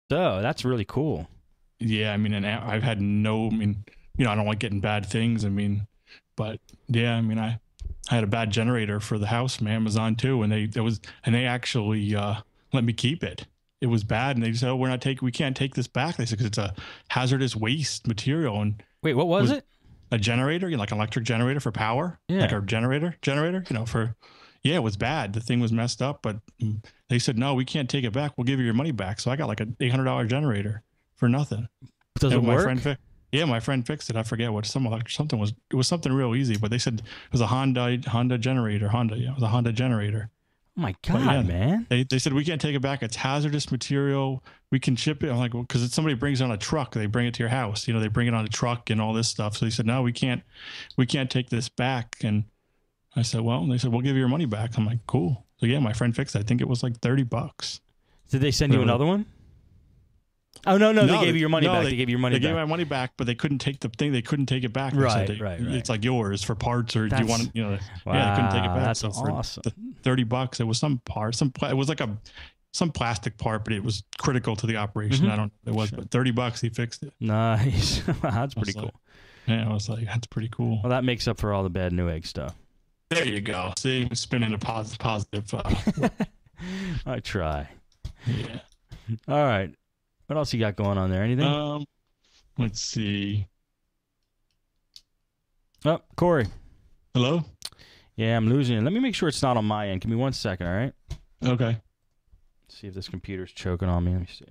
So that's really cool. Yeah, I mean, and I've had no, I mean, I don't like getting bad things. I mean, but yeah, I mean, I had a bad generator for the house from Amazon too, and they actually let me keep it. It was bad, and they said, "Oh, we can't take this back." They said because it's a hazardous waste material, and Wait, what it was was it? a generator, like an electric generator for power, like Yeah. our generator, for, yeah, it was bad. The thing was messed up, but they said, no, we can't take it back. We'll give you your money back. So I got like an $800 generator for nothing. Does it And work? my friend fixed it. I forget what it was something real easy, but they said it was a Honda generator. Yeah, it was a Honda generator. Oh my But God, man. They said we can't take it back. It's hazardous material. We can ship it. I'm like, well, because somebody brings it on a truck. They bring it to your house. They bring it on a truck and all this stuff. So they said, no, we can't take this back. And I said, well, and they said, we'll give you your money back. I'm like, cool. So yeah, my friend fixed it. I think it was like $30. Did they send you another one? Oh no, they gave you your money back. They gave you your money back. They gave my money back, but they couldn't take the thing. They couldn't take it back. Right. It's like yours for parts, or do you want to? Wow, yeah, they couldn't take it back. That's awesome. The $30. It was some part. It was like some plastic part, but it was critical to the operation. I don't know what it was, but $30 he fixed it. Nice. Wow, that's pretty cool. Yeah, I was like, that's pretty cool. Well, that makes up for all the bad Newegg stuff. There you go. See, spinning a positive. I try. Yeah. All right. What else you got going on there? Anything? Let's see. Oh, Corey. Hello? Yeah, I'm losing it. Let me make sure it's not on my end. Give me 1 second, all right? Okay. See if this computer's choking on me. Let me see.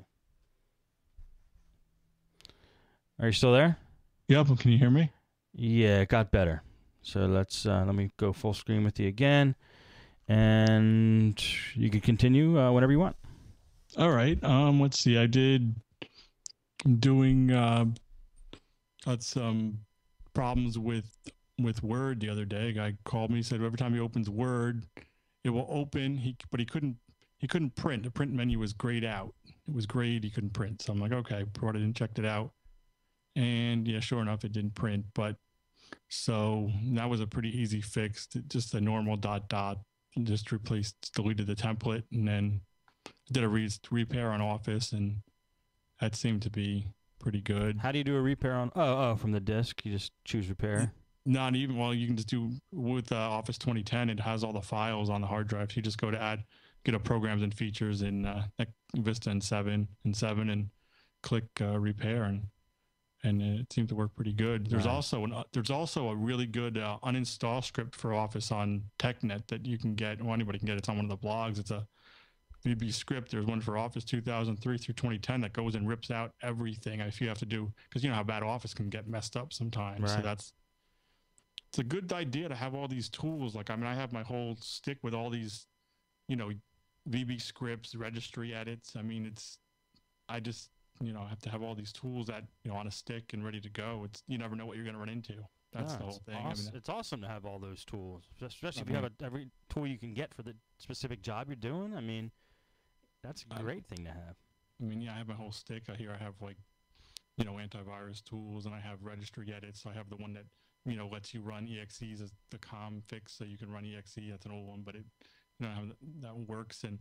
Are you still there? Yep. Can you hear me? Yeah, it got better. So let me go full screen with you again, and you can continue whenever you want. All right. Let's see. I'm doing had some problems with Word the other day. A guy called me, said every time he opens Word, it will open. But he couldn't print. The print menu was grayed out. It was grayed. He couldn't print. So I'm like, okay, brought it in, checked it out, and yeah, sure enough, it didn't print. But so that was a pretty easy fix. Just a normal ... Just deleted the template, and then did a repair on Office, and that seemed to be pretty good. How do you do a repair on? Oh, from the disk, you just choose repair. Not even. Well, you can just do with Office 2010. It has all the files on the hard drive. So you just go to get a programs and features in Vista and 7 and click repair, and it seemed to work pretty good. There's also a really good uninstall script for Office on TechNet that you can get. Well, anybody can get it. It's on one of the blogs. It's a VB script. There's one for Office 2003 through 2010 that goes and rips out everything if you have to do, because you know how bad Office can get messed up sometimes. Right. So it's a good idea to have all these tools. Like, I mean, I have my whole stick with all these, VB scripts, registry edits. I mean, I just have to have all these tools that, on a stick and ready to go. You never know what you're going to run into. That's the whole thing. Awesome. It's awesome to have all those tools, especially if you have every tool you can get for the specific job you're doing. I mean, that's a great thing to have. I mean, yeah, I have my whole stick. Here I have antivirus tools, and I have registry edits. So I have the one that, lets you run EXEs as the COM fix, so you can run EXE. That's an old one, but that works. And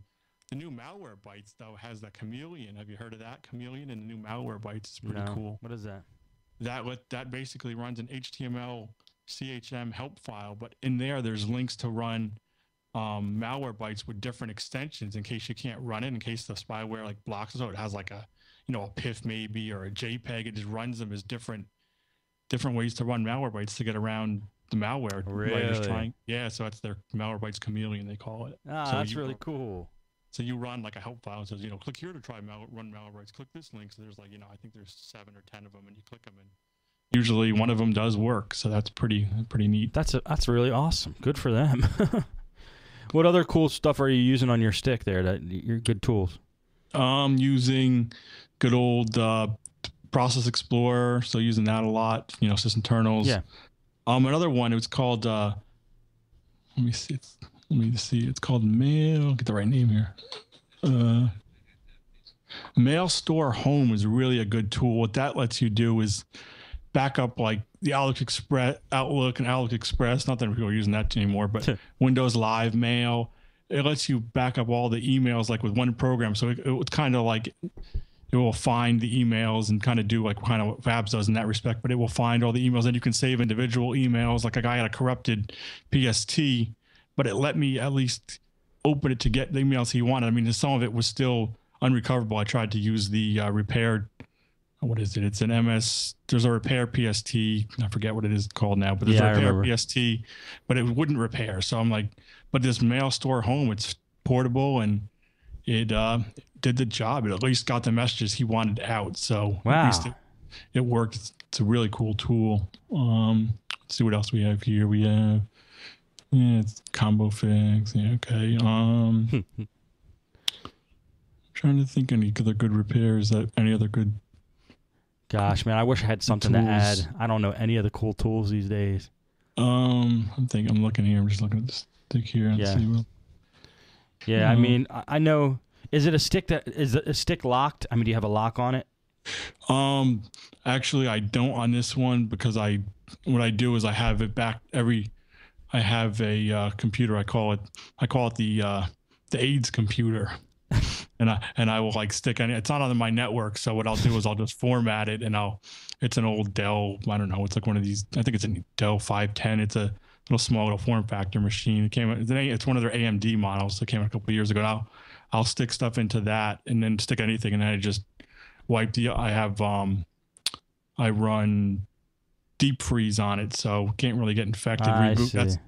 the new Malwarebytes, though, has that Chameleon. Have you heard of that? Chameleon and the new Malwarebytes is pretty cool. What is that? That basically runs an HTML CHM help file, but in there's links to run Malwarebytes with different extensions in case you can't run it, in case the spyware blocks it. So it has a PIF maybe, or a JPEG. It just runs them as different ways to run Malwarebytes to get around the malware. Really? Yeah, so that's their Malwarebytes Chameleon, they call it. Ah, so that's really cool. So you run a help file and says, click here to try run Malwarebytes. Click this link. So there's I think there's 7 or 10 of them, and you click them, and usually one of them does work. So that's pretty neat. That's really awesome. Good for them. What other cool stuff are you using on your stick there? Your good tools. Using good old Process Explorer. So using that a lot. Sysinternals. Yeah. Another one. It was called. Let me see. It's called Mail. Get the right name here. Mailstore Home is really a good tool. What that lets you do is back up the Outlook and Outlook Express. Not that people are using that anymore, but Windows Live Mail. It lets you back up all the emails with one program. So it's kind of it will find the emails and kind of do like kind of what Fabs does in that respect, but it will find all the emails, and you can save individual emails. Like a guy had a corrupted PST, but it let me at least open it to get the emails he wanted. I mean, some of it was still unrecoverable. I tried to use the repaired, what is it? It's an MS, there's a repair PST. I forget what it is called now, but there's a repair PST, but it wouldn't repair. So I'm like, but this Mailstore Home, it's portable, and it did the job. It at least got the messages he wanted out. So wow, at least it worked. It's a really cool tool. Let's see what else we have here. We have, it's combo fix. Yeah, okay. Trying to think any other good repairs, that any other good. Gosh, man, I wish I had something to add. I don't know any other cool tools these days. I'm looking here. I'm just looking at this stick here and see what. Yeah, I mean, I know. Is it a stick is a stick locked? I mean, do you have a lock on it? Actually, I don't on this one, because what I do is I have it back I have a computer. I call it the AIDS computer. and I will like stick on it. It's not on my network, so what I'll do is I'll just format it, and it's an old Dell, I don't know, it's like one of these, I think it's a Dell 510. It's a little small little form factor machine. It's one of their AMD models that came out a couple of years ago. And I'll stick stuff into that, and then stick anything, and then I just wipe I run deep freeze on it, so can't really get infected. Reboot.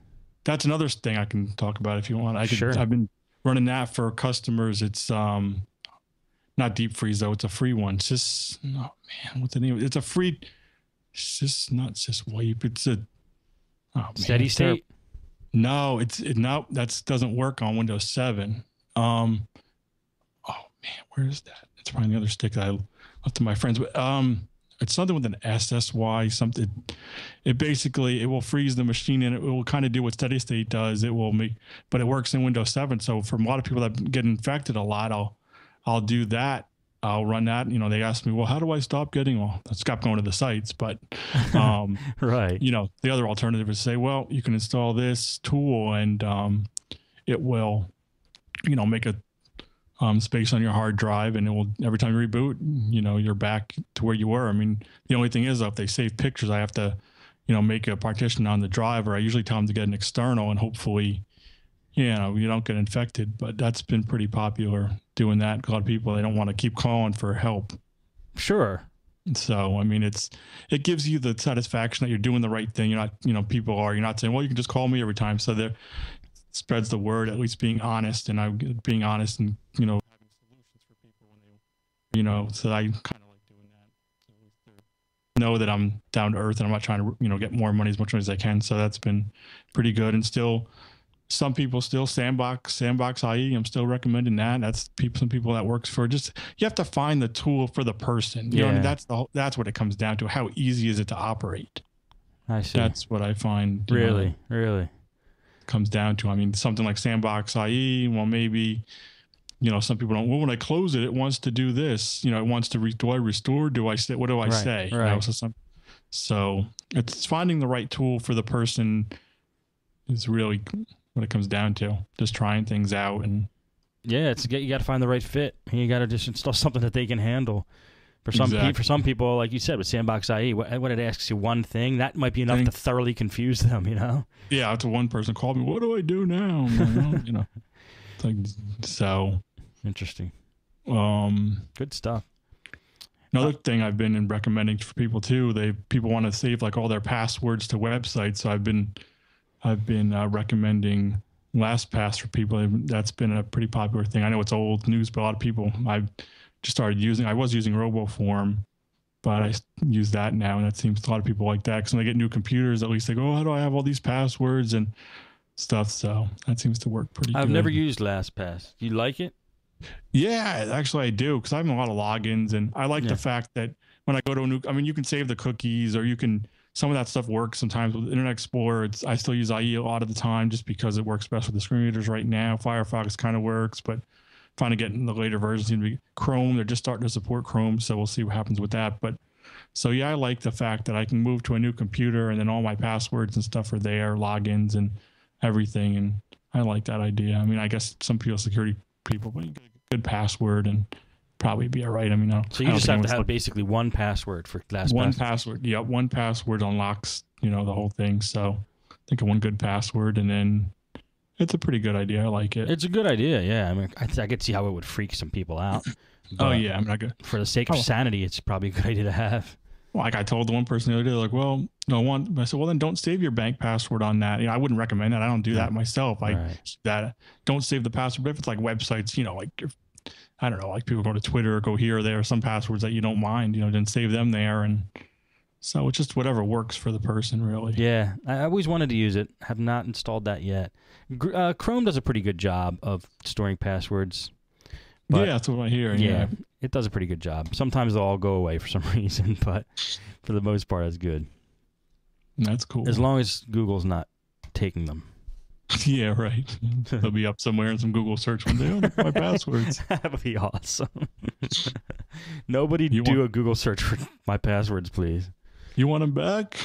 That's another thing I can talk about if you want. Sure. I've been running that for customers. It's not deep freeze though. It's a free one. What's the name? It's a free. Not wipe. It's a steady state. No, no. That doesn't work on Windows 7. Oh man, where is that? It's probably the other stick that I left to my friends. But it's something with an SSY something. It basically, it will freeze the machine, and it will kind of do what steady state does. It will but it works in Windows 7. So for a lot of people that get infected a lot, I'll do that. I'll run that. They ask me, well, how do I stop getting? Well, I stop going to the sites, but right. The other alternative is say, well, you can install this tool, and it will, make a space on your hard drive, and it will, every time you reboot, you're back to where you were. I mean, the only thing is, if they save pictures, I have to, make a partition on the drive, or I usually tell them to get an external, and hopefully, you don't get infected. But that's been pretty popular, doing that. A lot of people, they don't want to keep calling for help. Sure. So, I mean, it gives you the satisfaction that you're doing the right thing. You're not, you're not saying, well, you can just call me every time. So there spreads the word, at least being honest, and being honest, and having solutions for people when they, so I kind of like doing that. So they know that I'm down to earth, and I'm not trying to get more money, as much money as I can. So that's been pretty good. And still, some people still Sandbox IE. I'm still recommending that. That's some people that works for. Just, you have to find the tool for the person. You know what I mean? That's what it comes down to. How easy is it to operate? I see. That's what I find. Really. Comes down to. I mean, something like Sandbox IE, well, maybe, some people don't, well, when I close it, it wants to do this, it wants to do I restore? Do I say, what do I say? Right. So it's finding the right tool for the person is really what it comes down to. Just trying things out. And yeah, you got to find the right fit. You got to just install something that they can handle. For some people, like you said, with Sandbox IE, when it asks you one thing, that might be enough to thoroughly confuse them, Yeah, it's one person called me, what do I do now? It's like, so. Interesting. Good stuff. Another thing I've been recommending for people too, people want to save like all their passwords to websites. So I've been recommending LastPass for people. That's been a pretty popular thing. I know it's old news, but a lot of people I've just started using. I was using RoboForm, but I use that now, and it seems a lot of people like that, because when they get new computers, at least they go, oh, how do I have all these passwords and stuff? So that seems to work pretty good. I've never used LastPass. Do you like it? Yeah, actually I do, because I have a lot of logins, and I like the fact that when I go to you can save the cookies, or some of that stuff works sometimes with Internet Explorer. I still use IE a lot of the time, just because it works best with the screen readers right now. Firefox kind of works, but trying to get in the later versions. Chrome, they're just starting to support Chrome, so we'll see what happens with that. But so yeah, I like the fact that I can move to a new computer, and then all my passwords and stuff are there, logins and everything, and I like that idea. I mean, I guess some people, security people, but you get a good password, and probably be all right. I mean, so you just have to have basically one password for LastPass. One password. Yeah, one password unlocks, the whole thing. So I think of one good password, and then it's a pretty good idea. I like it. It's a good idea, yeah. I mean, I could see how it would freak some people out. Oh, yeah. I'm not good. For the sake of sanity, it's probably a good idea to have. Like I told the one person the other day, like, well, I said, well, then don't save your bank password on that. I wouldn't recommend that. I don't do that myself. Don't save the password. But if it's like websites, like, I don't know, like people go to Twitter or go here or there, some passwords that you don't mind, then save them there. And so it's just whatever works for the person, really. Yeah. I always wanted to use it. Have not installed that yet. Chrome does a pretty good job of storing passwords. But, yeah, that's what I hear. Yeah, it does a pretty good job. Sometimes they'll all go away for some reason, but for the most part, it's good. That's cool. As long as Google's not taking them. Yeah, right. They'll be up somewhere in some Google search one day. Oh, my passwords. That would be awesome. Nobody do a Google search for my passwords, please. You want them back?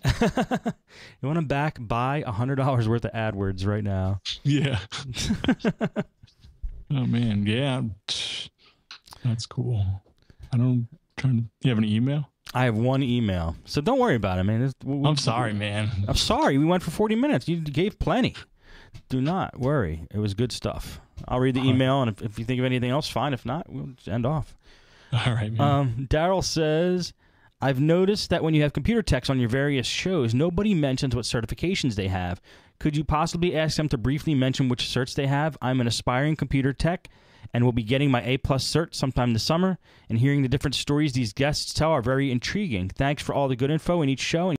You want them back? Buy $100 worth of AdWords right now. Yeah. Oh, man. Yeah. That's cool. You have an email? I have one email. So don't worry about it, man. I'm sorry, man. I'm sorry. We went for 40 minutes. You gave plenty. Do not worry. It was good stuff. I'll read the email, and if you think of anything else, fine. If not, we'll just end off. All right, man. Daryl says, I've noticed that when you have computer techs on your various shows, nobody mentions what certifications they have. Could you possibly ask them to briefly mention which certs they have? I'm an aspiring computer tech and will be getting my A+ cert sometime this summer, and hearing the different stories these guests tell are very intriguing. Thanks for all the good info in each show.